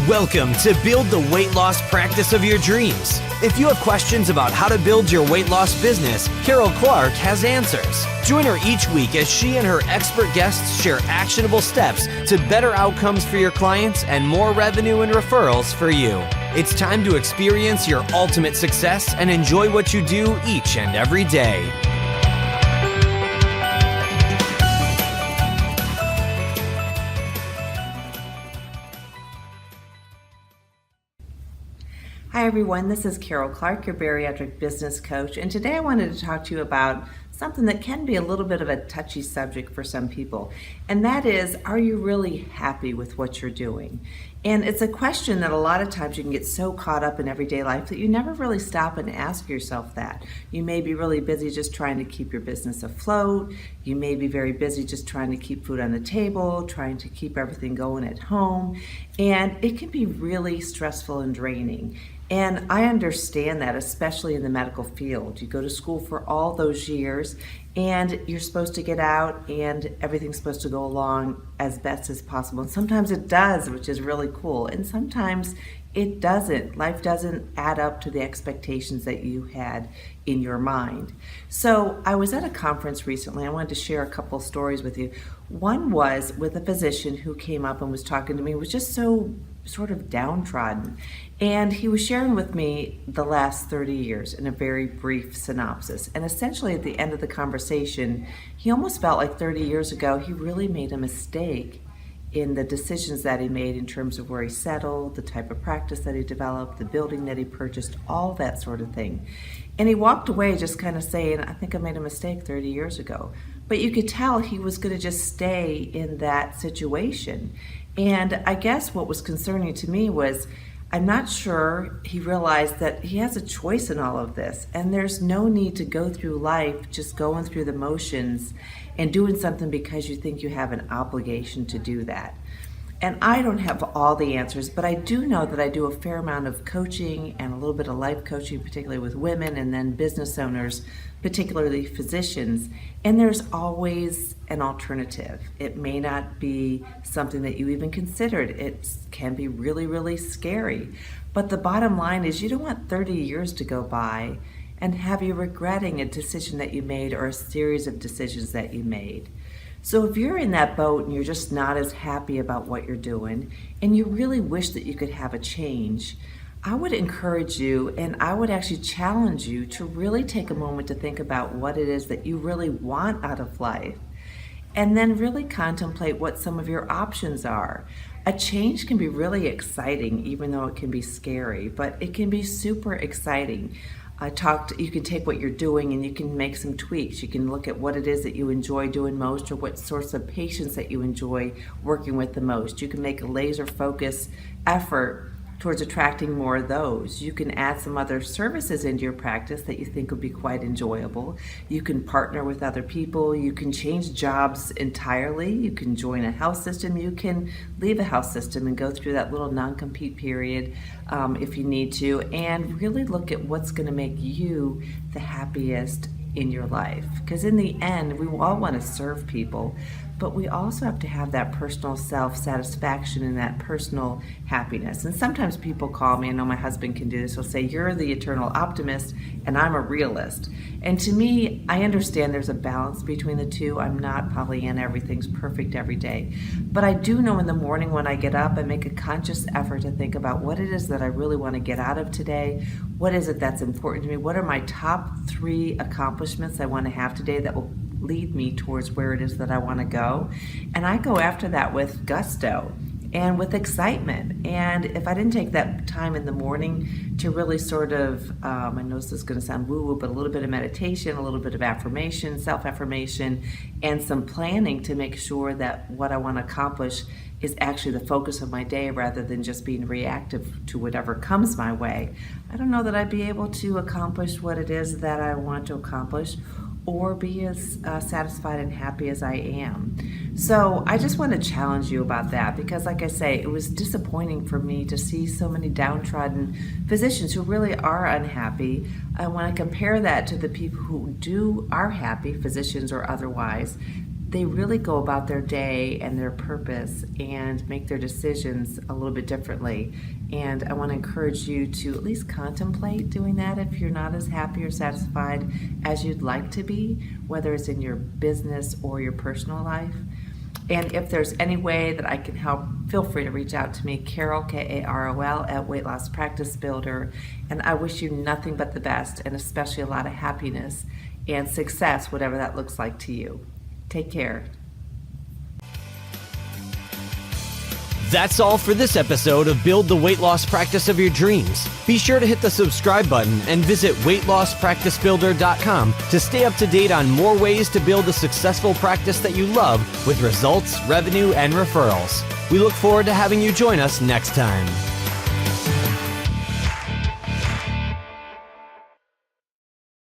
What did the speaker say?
Welcome to Build the Weight Loss Practice of Your Dreams. If you have questions about how to build your weight loss business, Carol Clark has answers. Join her each week as she and her expert guests share actionable steps to better outcomes for your clients and more revenue and referrals for you. It's time to experience your ultimate success and enjoy what you do each and every day. Hi everyone, this is Carol Clark, your bariatric business coach, and today I wanted to talk to you about something that can be a little bit of a touchy subject for some people, and that is, are you really happy with what you're doing? And it's a question that a lot of times you can get so caught up in everyday life that you never really stop and ask yourself that. You may be really busy just trying to keep your business afloat. You may be very busy just trying to keep food on the table, trying to keep everything going at home, and it can be really stressful and draining. And I understand that, especially in the medical field. You go to school for all those years and you're supposed to get out and everything's supposed to go along as best as possible. And sometimes it does, which is really cool. And sometimes it doesn't. Life doesn't add up to the expectations that you had in your mind. So I was at a conference recently. I wanted to share a couple stories with you. One was with a physician who came up and was talking to me, was just so sort of downtrodden. And he was sharing with me the last 30 years in a very brief synopsis. And essentially at the end of the conversation, he almost felt like 30 years ago, he really made a mistake in the decisions that he made in terms of where he settled, the type of practice that he developed, the building that he purchased, all that sort of thing. And he walked away just kind of saying, I think I made a mistake 30 years ago. But you could tell he was going to just stay in that situation. And I guess what was concerning to me was, I'm not sure he realized that he has a choice in all of this, and there's no need to go through life just going through the motions and doing something because you think you have an obligation to do that. And I don't have all the answers, but I do know that I do a fair amount of coaching and a little bit of life coaching, particularly with women and then business owners, particularly physicians. And there's always an alternative. It may not be something that you even considered. It can be really, really scary. But the bottom line is you don't want 30 years to go by and have you regretting a decision that you made or a series of decisions that you made. So if you're in that boat and you're just not as happy about what you're doing and you really wish that you could have a change, I would encourage you and I would actually challenge you to really take a moment to think about what it is that you really want out of life and then really contemplate what some of your options are. A change can be really exciting, even though it can be scary, but it can be super exciting. You can take what you're doing and you can make some tweaks. You can look at what it is that you enjoy doing most or what sorts of patients that you enjoy working with the most. You can make a laser focus effort towards attracting more of those. You can add some other services into your practice that you think would be quite enjoyable. You can partner with other people. You can change jobs entirely. You can join a health system. You can leave a health system and go through that little non-compete period if you need to, and really look at what's going to make you the happiest in your life. Because in the end, we all want to serve people, but we also have to have that personal self-satisfaction and that personal happiness. And sometimes people call me, I know my husband can do this, he'll say, you're the eternal optimist and I'm a realist. And to me, I understand there's a balance between the two. I'm not Pollyanna, everything's perfect every day. But I do know in the morning when I get up, I make a conscious effort to think about what it is that I really want to get out of today. What is it that's important to me? What are my top 3 accomplishments I want to have today that will lead me towards where it is that I want to go? And I go after that with gusto and with excitement. And if I didn't take that time in the morning to really sort of, I know this is going to sound woo-woo, but a little bit of meditation, a little bit of affirmation, self-affirmation, and some planning to make sure that what I want to accomplish is actually the focus of my day rather than just being reactive to whatever comes my way, I don't know that I'd be able to accomplish what it is that I want to accomplish or be as satisfied and happy as I am. So I just want to challenge you about that because, like I say, it was disappointing for me to see so many downtrodden physicians who really are unhappy. I want to compare that to the people who are happy, physicians or otherwise. they really go about their day and their purpose and make their decisions a little bit differently. And I want to encourage you to at least contemplate doing that if you're not as happy or satisfied as you'd like to be, whether it's in your business or your personal life. And if there's any way that I can help, feel free to reach out to me, Carol, Karol, at Weight Loss Practice Builder. And I wish you nothing but the best, and especially a lot of happiness and success, whatever that looks like to you. Take care. That's all for this episode of Build the Weight Loss Practice of Your Dreams. Be sure to hit the subscribe button and visit weightlosspracticebuilder.com to stay up to date on more ways to build a successful practice that you love with results, revenue, and referrals. We look forward to having you join us next time.